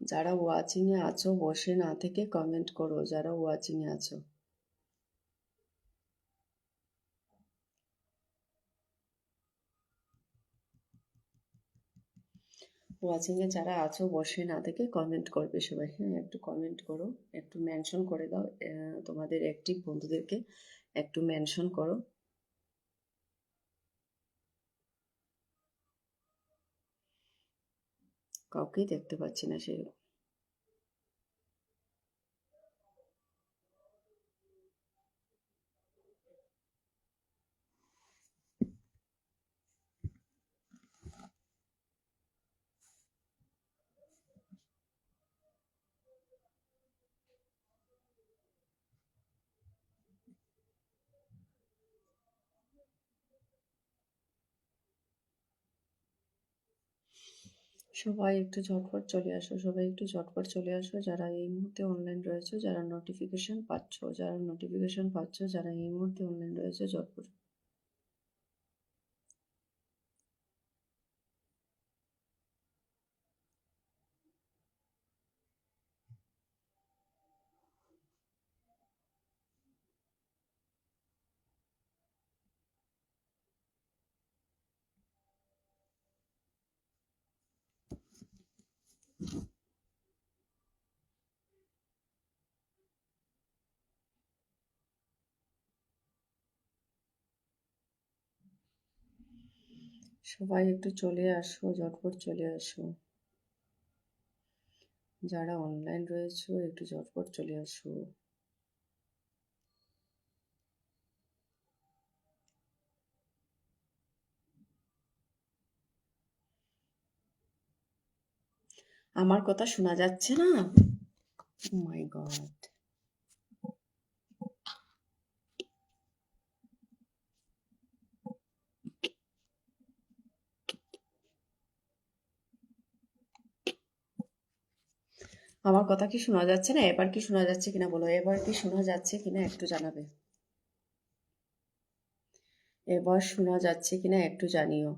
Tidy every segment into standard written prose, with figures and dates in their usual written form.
যারা watching a আছো বসে না থেকে কমেন্ট করো, যারা ওয়াচিং এ আছো। ওয়াচিং এ যারা আছো বসে না থেকে কমেন্ট করবে সবাই। হ্যাঁ, একটু কমেন্ট করো, একটু মেনশন করে দাও তোমাদের অ্যাক্টিভ বন্ধুদেরকে একটু মেনশন করো। কাউকেই দেখতে পাচ্ছি না সেরকম। সবাই একটু ঝটপট চলে আসো, সবাই একটু ঝটপট চলে আসো, যারা এই মুহূর্তে অনলাইন রয়েছে, যারা নোটিফিকেশন পাচ্ছ, যারা নোটিফিকেশন পাচ্ছ, যারা এই মুহূর্তে অনলাইন রয়েছে, ঝটপট। সবাই একটু চলে আসো, ঝটপট চলে আসো, যারা অনলাইন রয়েছে একটু ঝটপট চলে আসো। আমার কথা শোনা যাচ্ছে না? ও মাই গড! আমার কথা কি শোনা যাচ্ছে না? এবার কি শোনা যাচ্ছে কিনা বলো, এবার কি শোনা যাচ্ছে কিনা একটু জানাবে। এবার শোনা যাচ্ছে কিনা একটু জানিও।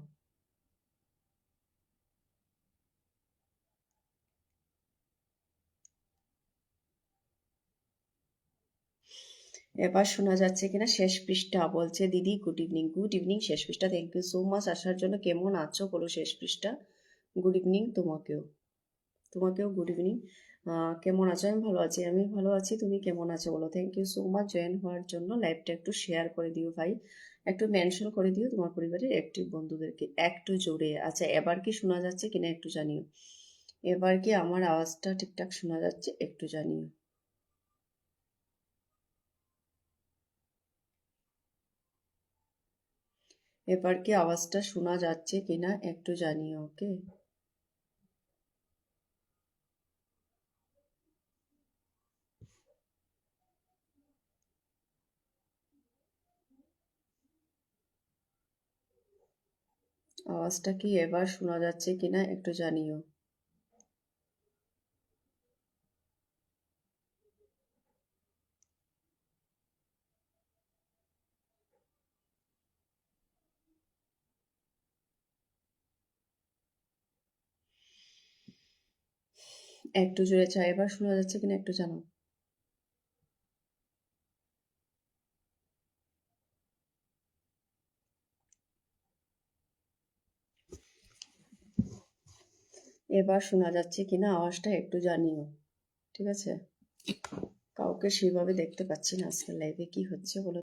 এবার শোনা যাচ্ছে কিনা। শেষ পৃষ্ঠা বলছে দিদি গুড ইভিনিং। গুড ইভিনিং শেষ পৃষ্ঠা, থ্যাংক ইউ সো মাচ আসার জন্য। কেমন আছো বলো শেষ পৃষ্ঠা। গুড ইভিনিং তোমাকেও, তোমাকেও গুড ইভিনিং। কেমন আছো? আমি ভালো আছি, আমি ভালো আছি, তুমি কেমন আছো বলো। Thank you so much join হওয়ার জন্য। লাইভটা একটু শেয়ার করে দিও ভাই, একটু মেনশন করে দিও তোমার পরিবারের অ্যাক্টিভ বন্ধুদেরকে একটু জোরে। আচ্ছা, এবার কি শোনা যাচ্ছে কিনা একটু জানিও। এবার কি আমার আওয়াজটা ঠিকঠাক শোনা যাচ্ছে একটু জানিও। এবার কি আওয়াজটা শোনা যাচ্ছে কিনা একটু জানিও। ওকে, আওয়াজটা কি এবার শোনা যাচ্ছে কিনা একটু জানিও। একটু জোরে চা, এবার শোনা যাচ্ছে কিনা একটু জানাও। এবার শোনা যাচ্ছে কিনা আওয়াজটা একটু জানিও, ঠিক আছে? কাউকে সেভাবে দেখতে পাচ্ছি না আজকে লাইভে, কি হচ্ছে বলো